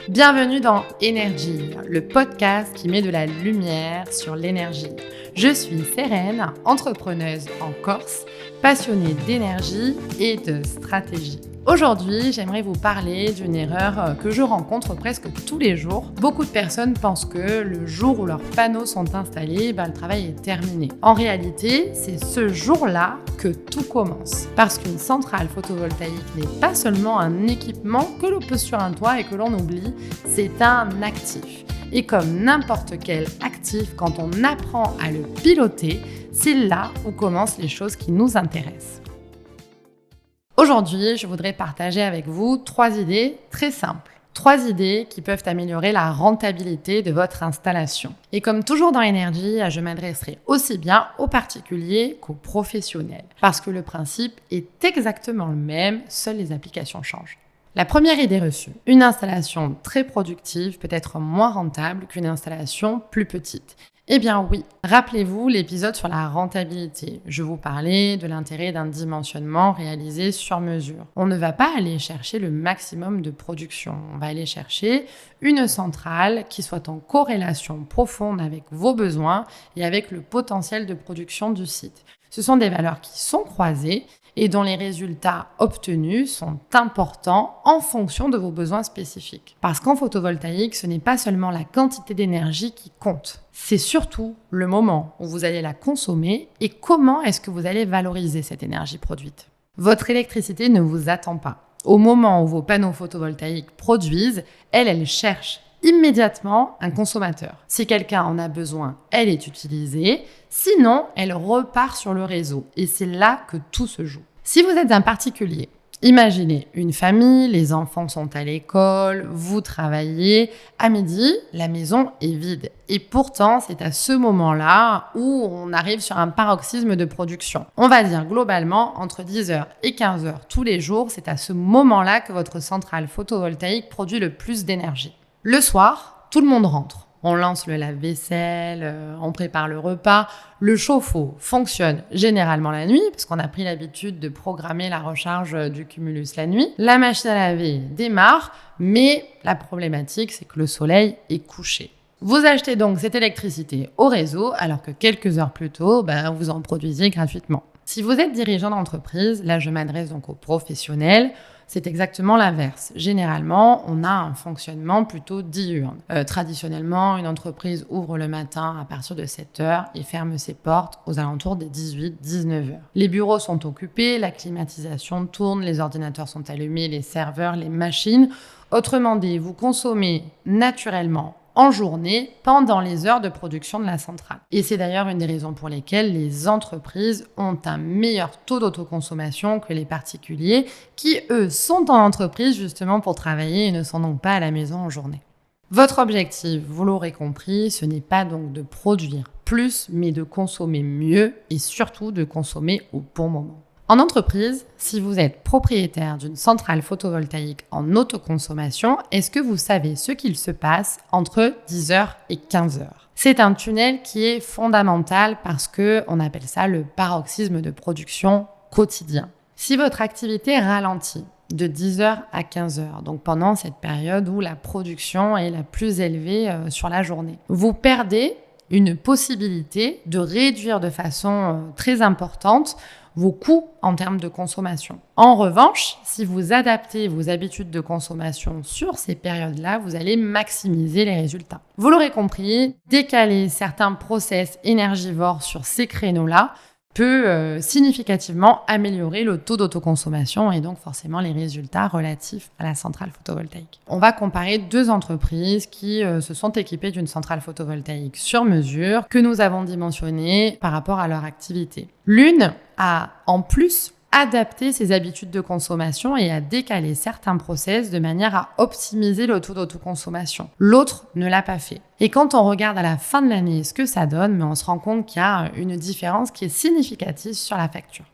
Bienvenue dans Énergie, le podcast qui met de la lumière sur l'énergie. Je suis Sérène, entrepreneuse en Corse, passionnée d'énergie et de stratégie. Aujourd'hui, j'aimerais vous parler d'une erreur que je rencontre presque tous les jours. Beaucoup de personnes pensent que le jour où leurs panneaux sont installés, le travail est terminé. En réalité, c'est ce jour-là que tout commence. Parce qu'une centrale photovoltaïque n'est pas seulement un équipement que l'on pose sur un toit et que l'on oublie, c'est un actif. Et comme n'importe quel actif, quand on apprend à le piloter, c'est là où commencent les choses qui nous intéressent. Aujourd'hui, je voudrais partager avec vous 3 idées très simples. 3 idées qui peuvent améliorer la rentabilité de votre installation. Et comme toujours dans l'énergie, je m'adresserai aussi bien aux particuliers qu'aux professionnels. Parce que le principe est exactement le même, seules les applications changent. La première idée reçue, une installation très productive peut être moins rentable qu'une installation plus petite. Eh bien oui, rappelez-vous l'épisode sur la rentabilité. Je vous parlais de l'intérêt d'un dimensionnement réalisé sur mesure. On ne va pas aller chercher le maximum de production. On va aller chercher une centrale qui soit en corrélation profonde avec vos besoins et avec le potentiel de production du site. Ce sont des valeurs qui sont croisées et dont les résultats obtenus sont importants en fonction de vos besoins spécifiques. Parce qu'en photovoltaïque, ce n'est pas seulement la quantité d'énergie qui compte, c'est surtout le moment où vous allez la consommer et comment est-ce que vous allez valoriser cette énergie produite. Votre électricité ne vous attend pas. Au moment où vos panneaux photovoltaïques produisent, elle cherche immédiatement un consommateur. Si quelqu'un en a besoin, elle est utilisée. Sinon, elle repart sur le réseau. Et c'est là que tout se joue. Si vous êtes un particulier, imaginez une famille, les enfants sont à l'école, vous travaillez. À midi, la maison est vide. Et pourtant, c'est à ce moment-là où on arrive sur un paroxysme de production. On va dire globalement, entre 10h et 15h tous les jours, c'est à ce moment-là que votre centrale photovoltaïque produit le plus d'énergie. Le soir, tout le monde rentre. On lance le lave-vaisselle, on prépare le repas. Le chauffe-eau fonctionne généralement la nuit, parce qu'on a pris l'habitude de programmer la recharge du cumulus la nuit. La machine à laver démarre, mais la problématique, c'est que le soleil est couché. Vous achetez donc cette électricité au réseau, alors que quelques heures plus tôt, vous en produisiez gratuitement. Si vous êtes dirigeant d'entreprise, là je m'adresse donc aux professionnels, c'est exactement l'inverse. Généralement, on a un fonctionnement plutôt diurne. Traditionnellement, une entreprise ouvre le matin à partir de 7h et ferme ses portes aux alentours des 18-19h. Les bureaux sont occupés, la climatisation tourne, les ordinateurs sont allumés, les serveurs, les machines. Autrement dit, vous consommez naturellement en journée pendant les heures de production de la centrale. Et c'est d'ailleurs une des raisons pour lesquelles les entreprises ont un meilleur taux d'autoconsommation que les particuliers qui, eux, sont en entreprise justement pour travailler et ne sont donc pas à la maison en journée. Votre objectif, vous l'aurez compris, ce n'est pas donc de produire plus, mais de consommer mieux et surtout de consommer au bon moment. En entreprise, si vous êtes propriétaire d'une centrale photovoltaïque en autoconsommation, est-ce que vous savez ce qu'il se passe entre 10h et 15h ? C'est un tunnel qui est fondamental parce qu'on appelle ça le paroxysme de production quotidien. Si votre activité ralentit de 10h à 15h, donc pendant cette période où la production est la plus élevée sur la journée, vous perdez une possibilité de réduire de façon très importante vos coûts en termes de consommation. En revanche, si vous adaptez vos habitudes de consommation sur ces périodes-là, vous allez maximiser les résultats. Vous l'aurez compris, décaler certains process énergivores sur ces créneaux-là peut significativement améliorer le taux d'autoconsommation et donc forcément les résultats relatifs à la centrale photovoltaïque. On va comparer 2 entreprises qui se sont équipées d'une centrale photovoltaïque sur mesure que nous avons dimensionnée par rapport à leur activité. L'une a en plus adapté ses habitudes de consommation et a décalé certains process de manière à optimiser le taux d'autoconsommation. L'autre ne l'a pas fait. Et quand on regarde à la fin de l'année ce que ça donne, on se rend compte qu'il y a une différence qui est significative sur la facture.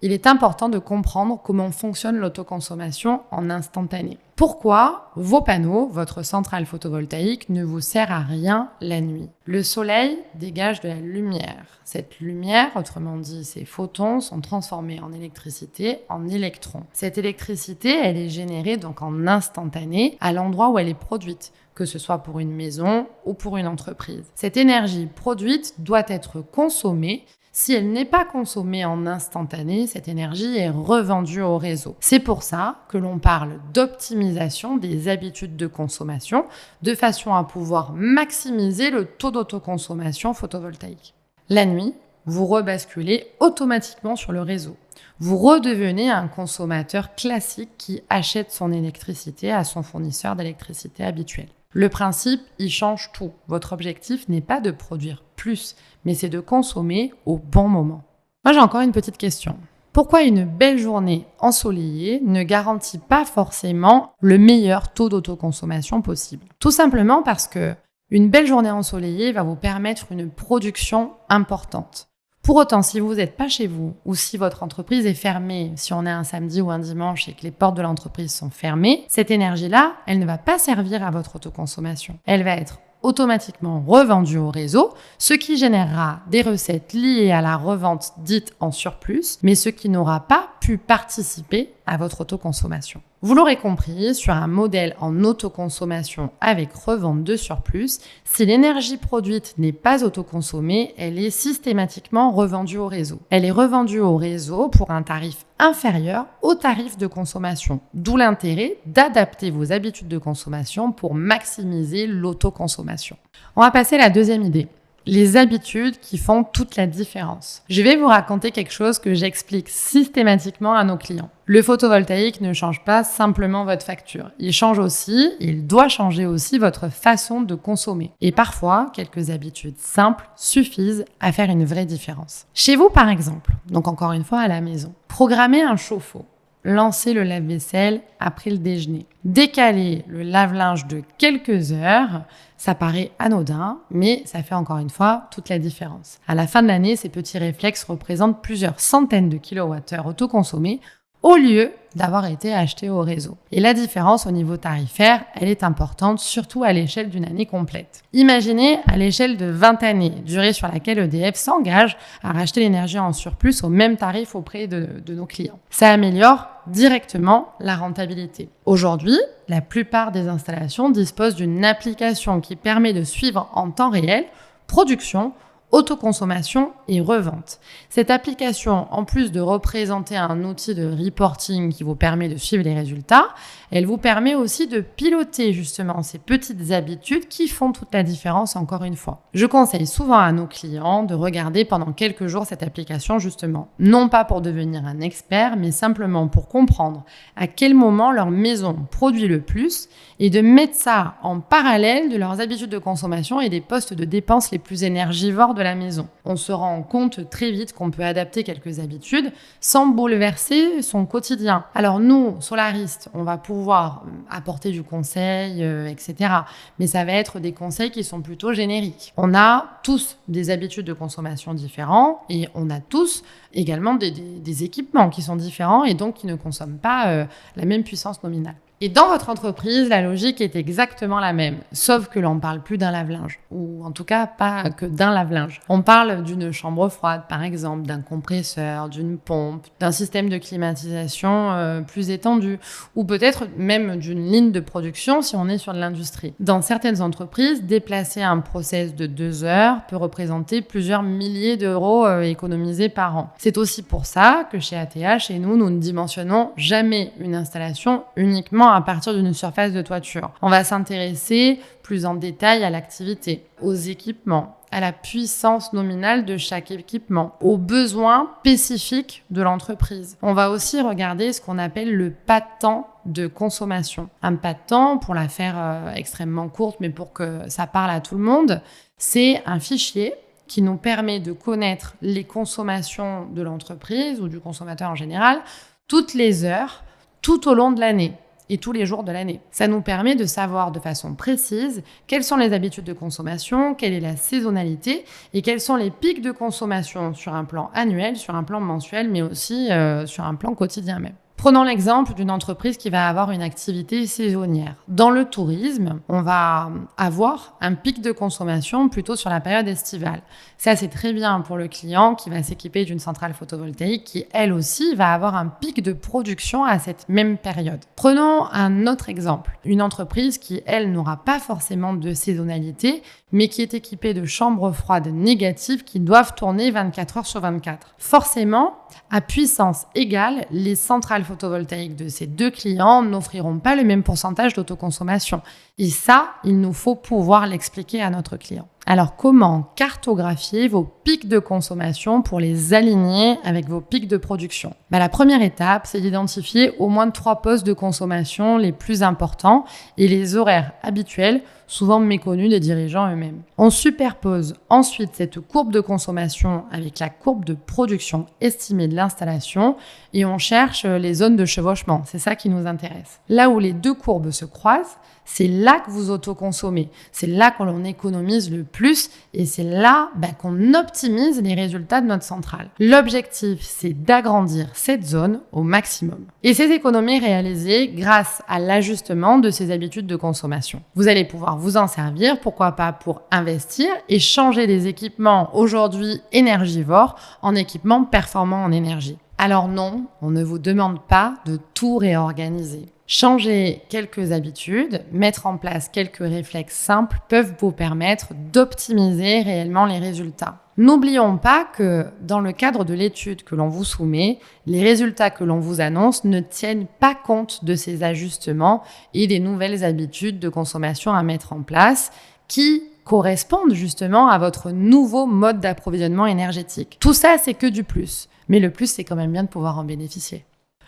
il est important de comprendre comment fonctionne l'autoconsommation en instantané. Pourquoi vos panneaux, votre centrale photovoltaïque ne vous sert à rien la nuit? Le soleil dégage de la lumière. Cette lumière, autrement dit ces photons, sont transformés en électricité, en électrons. Cette électricité, elle est générée donc en instantané à l'endroit où elle est produite, que ce soit pour une maison ou pour une entreprise. Cette énergie produite doit être consommée. Si elle n'est pas consommée en instantané, cette énergie est revendue au réseau. C'est pour ça que l'on parle d'optimisation des habitudes de consommation, de façon à pouvoir maximiser le taux d'autoconsommation photovoltaïque. La nuit, vous rebasculez automatiquement sur le réseau. Vous redevenez un consommateur classique qui achète son électricité à son fournisseur d'électricité habituel. Le principe, il change tout. Votre objectif n'est pas de produire plus, mais c'est de consommer au bon moment. Moi, j'ai encore une petite question. Pourquoi une belle journée ensoleillée ne garantit pas forcément le meilleur taux d'autoconsommation possible? Tout simplement parce que une belle journée ensoleillée va vous permettre une production importante. Pour autant, si vous n'êtes pas chez vous ou si votre entreprise est fermée, si on est un samedi ou un dimanche et que les portes de l'entreprise sont fermées, cette énergie-là, elle ne va pas servir à votre autoconsommation. Elle va être automatiquement revendue au réseau, ce qui générera des recettes liées à la revente dite en surplus, mais ce qui n'aura pas pu participer à votre autoconsommation. Vous l'aurez compris, sur un modèle en autoconsommation avec revente de surplus, si l'énergie produite n'est pas autoconsommée, elle est systématiquement revendue au réseau. Elle est revendue au réseau pour un tarif inférieur au tarif de consommation, d'où l'intérêt d'adapter vos habitudes de consommation pour maximiser l'autoconsommation. On va passer à la deuxième idée. Les habitudes qui font toute la différence. Je vais vous raconter quelque chose que j'explique systématiquement à nos clients. Le photovoltaïque ne change pas simplement votre facture. Il doit changer aussi votre façon de consommer. Et parfois, quelques habitudes simples suffisent à faire une vraie différence. Chez vous, par exemple, donc encore une fois à la maison, programmez un chauffe-eau. Lancez le lave-vaisselle après le déjeuner. Décalez le lave-linge de quelques heures. Ça paraît anodin, mais ça fait encore une fois toute la différence. À la fin de l'année, ces petits réflexes représentent plusieurs centaines de kilowattheures autoconsommés au lieu d'avoir été achetés au réseau. Et la différence au niveau tarifaire, elle est importante, surtout à l'échelle d'une année complète. Imaginez à l'échelle de 20 années, durée sur laquelle EDF s'engage à racheter l'énergie en surplus au même tarif auprès de nos clients. Ça améliore directement la rentabilité. Aujourd'hui, la plupart des installations disposent d'une application qui permet de suivre en temps réel production, autoconsommation et revente. Cette application, en plus de représenter un outil de reporting qui vous permet de suivre les résultats, elle vous permet aussi de piloter justement ces petites habitudes qui font toute la différence encore une fois. Je conseille souvent à nos clients de regarder pendant quelques jours cette application justement, non pas pour devenir un expert, mais simplement pour comprendre à quel moment leur maison produit le plus et de mettre ça en parallèle de leurs habitudes de consommation et des postes de dépenses les plus énergivores de la maison. On se rend compte très vite qu'on peut adapter quelques habitudes sans bouleverser son quotidien. Alors nous, solaristes, on va pouvoir apporter du conseil, etc. Mais ça va être des conseils qui sont plutôt génériques. On a tous des habitudes de consommation différentes et on a tous également des équipements qui sont différents et donc qui ne consomment pas la même puissance nominale. Et dans votre entreprise, la logique est exactement la même, sauf que l'on ne parle plus d'un lave-linge, ou en tout cas pas que d'un lave-linge. On parle d'une chambre froide, par exemple, d'un compresseur, d'une pompe, d'un système de climatisation plus étendu, ou peut-être même d'une ligne de production si on est sur de l'industrie. Dans certaines entreprises, déplacer un process de 2 heures peut représenter plusieurs milliers d'euros économisés par an. C'est aussi pour ça que chez ATH, chez nous ne dimensionnons jamais une installation uniquement à partir d'une surface de toiture. On va s'intéresser plus en détail à l'activité, aux équipements, à la puissance nominale de chaque équipement, aux besoins spécifiques de l'entreprise. On va aussi regarder ce qu'on appelle le pas de temps de consommation. Un pas de temps, pour la faire extrêmement courte, mais pour que ça parle à tout le monde, c'est un fichier qui nous permet de connaître les consommations de l'entreprise ou du consommateur en général toutes les heures, tout au long de l'année. et tous les jours de l'année. Ça nous permet de savoir de façon précise quelles sont les habitudes de consommation, quelle est la saisonnalité et quels sont les pics de consommation sur un plan annuel, sur un plan mensuel, mais aussi sur un plan quotidien même. Prenons l'exemple d'une entreprise qui va avoir une activité saisonnière. Dans le tourisme, on va avoir un pic de consommation plutôt sur la période estivale. Ça, c'est très bien pour le client qui va s'équiper d'une centrale photovoltaïque qui, elle aussi, va avoir un pic de production à cette même période. Prenons un autre exemple. Une entreprise qui, elle, n'aura pas forcément de saisonnalité, mais qui est équipée de chambres froides négatives qui doivent tourner 24 heures sur 24. Forcément, à puissance égale, les centrales photovoltaïques de ces deux clients n'offriront pas le même pourcentage d'autoconsommation. Et ça, il nous faut pouvoir l'expliquer à notre client. Alors, comment cartographier vos pics de consommation pour les aligner avec vos pics de production ? La première étape, c'est d'identifier au moins 3 postes de consommation les plus importants et les horaires habituels, souvent méconnus des dirigeants eux-mêmes. On superpose ensuite cette courbe de consommation avec la courbe de production estimée de l'installation et on cherche les zones de chevauchement. C'est ça qui nous intéresse. Là où les deux courbes se croisent, c'est là que vous autoconsommez. C'est là qu'on économise le plus et c'est là qu'on optimise les résultats de notre centrale. L'objectif, c'est d'agrandir cette zone au maximum. Et ces économies réalisées grâce à l'ajustement de ces habitudes de consommation. Vous allez pouvoir vous en servir, pourquoi pas pour investir et changer des équipements aujourd'hui énergivores en équipements performants en énergie. Alors non, on ne vous demande pas de tout réorganiser. Changer quelques habitudes, mettre en place quelques réflexes simples peuvent vous permettre d'optimiser réellement les résultats. N'oublions pas que dans le cadre de l'étude que l'on vous soumet, les résultats que l'on vous annonce ne tiennent pas compte de ces ajustements et des nouvelles habitudes de consommation à mettre en place qui correspondent justement à votre nouveau mode d'approvisionnement énergétique. Tout ça, c'est que du plus. Mais le plus, c'est quand même bien de pouvoir en bénéficier.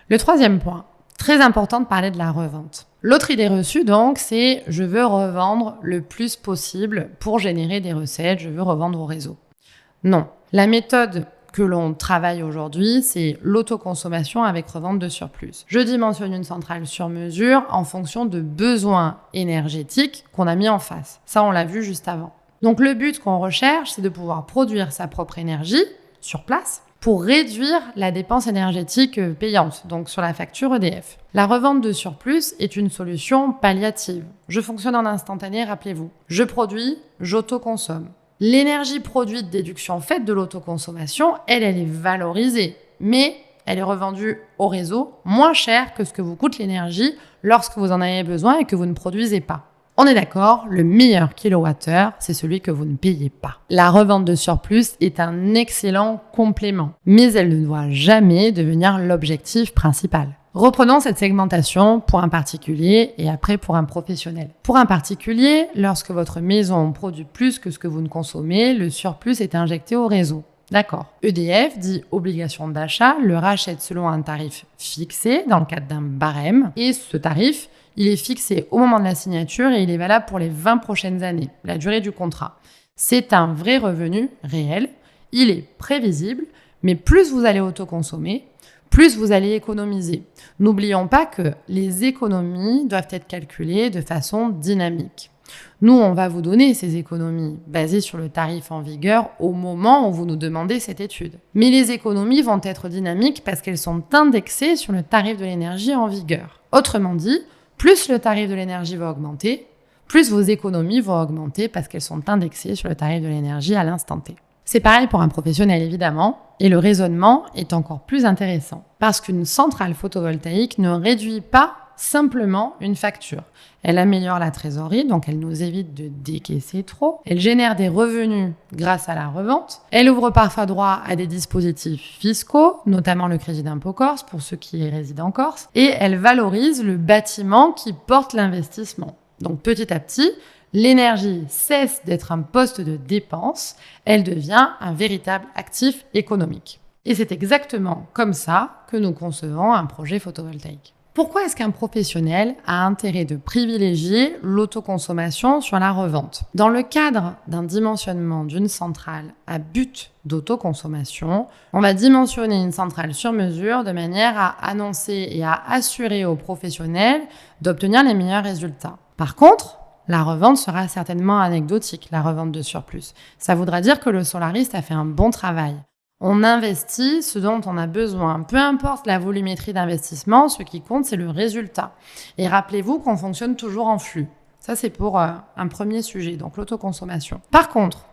Le troisième point, très important de parler de la revente. L'autre idée reçue, donc, c'est « je veux revendre le plus possible pour générer des recettes, je veux revendre au réseau ». Non, la méthode que l'on travaille aujourd'hui, c'est l'autoconsommation avec revente de surplus. Je dimensionne une centrale sur mesure en fonction de besoins énergétiques qu'on a mis en face. Ça, on l'a vu juste avant. Donc, le but qu'on recherche, c'est de pouvoir produire sa propre énergie sur place pour réduire la dépense énergétique payante, donc sur la facture EDF. La revente de surplus est une solution palliative. Je fonctionne en instantané, rappelez-vous. Je produis, j'autoconsomme. L'énergie produite déduction faite de l'autoconsommation, elle est valorisée, mais elle est revendue au réseau moins cher que ce que vous coûte l'énergie lorsque vous en avez besoin et que vous ne produisez pas. On est d'accord, le meilleur kilowattheure, c'est celui que vous ne payez pas. La revente de surplus est un excellent complément, mais elle ne doit jamais devenir l'objectif principal. Reprenons cette segmentation pour un particulier et après pour un professionnel. Pour un particulier, lorsque votre maison produit plus que ce que vous ne consommez, le surplus est injecté au réseau. D'accord. EDF dit obligation d'achat, le rachète selon un tarif fixé dans le cadre d'un barème et ce tarif, il est fixé au moment de la signature et il est valable pour les 20 prochaines années, la durée du contrat. C'est un vrai revenu réel, il est prévisible, mais plus vous allez autoconsommer, plus vous allez économiser. N'oublions pas que les économies doivent être calculées de façon dynamique. Nous, on va vous donner ces économies basées sur le tarif en vigueur au moment où vous nous demandez cette étude. Mais les économies vont être dynamiques parce qu'elles sont indexées sur le tarif de l'énergie en vigueur. Autrement dit, plus le tarif de l'énergie va augmenter, plus vos économies vont augmenter parce qu'elles sont indexées sur le tarif de l'énergie à l'instant T. C'est pareil pour un professionnel évidemment, et le raisonnement est encore plus intéressant parce qu'une centrale photovoltaïque ne réduit pas simplement une facture. Elle améliore la trésorerie, donc elle nous évite de décaisser trop. Elle génère des revenus grâce à la revente. Elle ouvre parfois droit à des dispositifs fiscaux, notamment le crédit d'impôt Corse pour ceux qui résident en Corse. Et elle valorise le bâtiment qui porte l'investissement. Donc petit à petit, l'énergie cesse d'être un poste de dépense, elle devient un véritable actif économique. Et c'est exactement comme ça que nous concevons un projet photovoltaïque. Pourquoi est-ce qu'un professionnel a intérêt de privilégier l'autoconsommation sur la revente ? Dans le cadre d'un dimensionnement d'une centrale à but d'autoconsommation, on va dimensionner une centrale sur mesure de manière à annoncer et à assurer aux professionnels d'obtenir les meilleurs résultats. Par contre, la revente sera certainement anecdotique, la revente de surplus. Ça voudra dire que le solariste a fait un bon travail. On investit ce dont on a besoin. Peu importe la volumétrie d'investissement, ce qui compte, c'est le résultat. Et rappelez-vous qu'on fonctionne toujours en flux. Ça, c'est pour un premier sujet, donc l'autoconsommation. Par contre,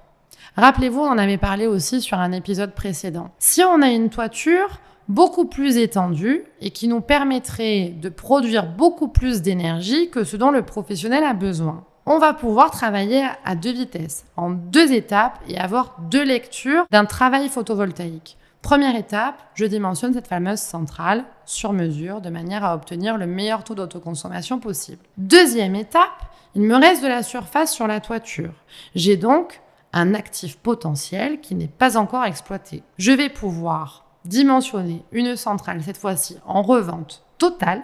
rappelez-vous, on en avait parlé aussi sur un épisode précédent. Si on a une toiture beaucoup plus étendue et qui nous permettrait de produire beaucoup plus d'énergie que ce dont le professionnel a besoin, on va pouvoir travailler à 2 vitesses, en 2 étapes et avoir 2 lectures d'un travail photovoltaïque. Première étape, je dimensionne cette fameuse centrale sur mesure de manière à obtenir le meilleur taux d'autoconsommation possible. Deuxième étape, il me reste de la surface sur la toiture. J'ai donc un actif potentiel qui n'est pas encore exploité. Je vais pouvoir dimensionner une centrale, cette fois-ci en revente totale,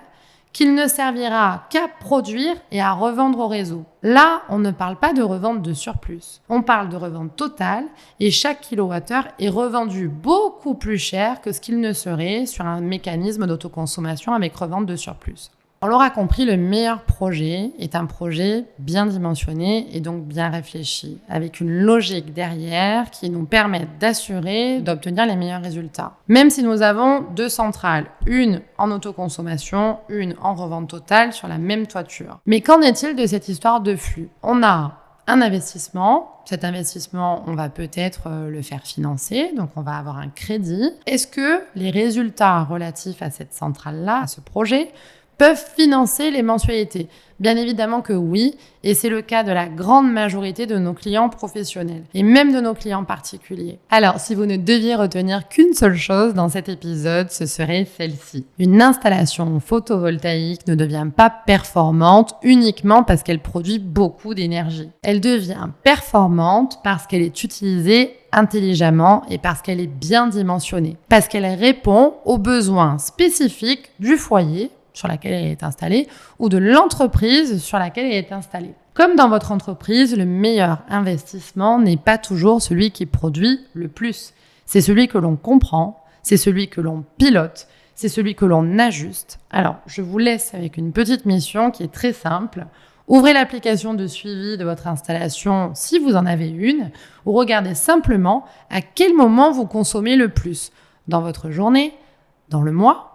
qu'il ne servira qu'à produire et à revendre au réseau. Là, on ne parle pas de revente de surplus. On parle de revente totale et chaque kilowattheure est revendu beaucoup plus cher que ce qu'il ne serait sur un mécanisme d'autoconsommation avec revente de surplus. On l'aura compris, le meilleur projet est un projet bien dimensionné et donc bien réfléchi, avec une logique derrière qui nous permet d'assurer d'obtenir les meilleurs résultats. Même si nous avons 2 centrales, une en autoconsommation, une en revente totale sur la même toiture. Mais qu'en est-il de cette histoire de flux ? On a un investissement. Cet investissement, on va peut-être le faire financer, donc on va avoir un crédit. Est-ce que les résultats relatifs à cette centrale-là, à ce projet, peuvent financer les mensualités? Bien évidemment que oui, et c'est le cas de la grande majorité de nos clients professionnels, et même de nos clients particuliers. Alors, si vous ne deviez retenir qu'une seule chose dans cet épisode, ce serait celle-ci. Une installation photovoltaïque ne devient pas performante uniquement parce qu'elle produit beaucoup d'énergie. Elle devient performante parce qu'elle est utilisée intelligemment et parce qu'elle est bien dimensionnée, parce qu'elle répond aux besoins spécifiques du foyer sur laquelle elle est installée ou de l'entreprise sur laquelle elle est installée. Comme dans votre entreprise, le meilleur investissement n'est pas toujours celui qui produit le plus. C'est celui que l'on comprend, c'est celui que l'on pilote, c'est celui que l'on ajuste. Alors, je vous laisse avec une petite mission qui est très simple. Ouvrez l'application de suivi de votre installation si vous en avez une, ou regardez simplement à quel moment vous consommez le plus. Dans votre journée, dans le mois,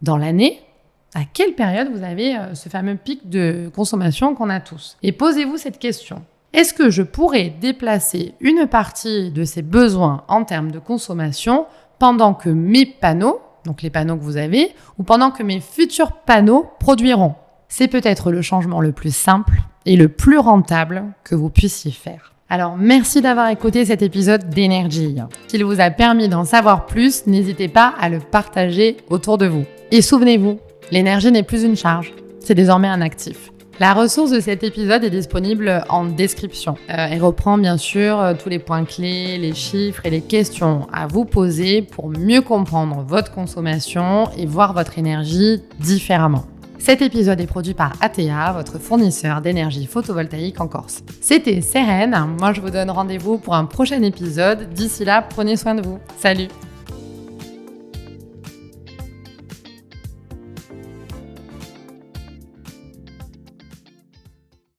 dans l'année. À quelle période vous avez ce fameux pic de consommation qu'on a tous ? Et posez-vous cette question. Est-ce que je pourrais déplacer une partie de ces besoins en termes de consommation pendant que mes panneaux, donc les panneaux que vous avez, ou pendant que mes futurs panneaux produiront ? C'est peut-être le changement le plus simple et le plus rentable que vous puissiez faire. Alors, merci d'avoir écouté cet épisode d'Énergie. S'il vous a permis d'en savoir plus, n'hésitez pas à le partager autour de vous. Et souvenez-vous, l'énergie n'est plus une charge, c'est désormais un actif. La ressource de cet épisode est disponible en description. Elle reprend bien sûr tous les points clés, les chiffres et les questions à vous poser pour mieux comprendre votre consommation et voir votre énergie différemment. Cet épisode est produit par ATEA, votre fournisseur d'énergie photovoltaïque en Corse. C'était Sérène, moi je vous donne rendez-vous pour un prochain épisode. D'ici là, prenez soin de vous. Salut!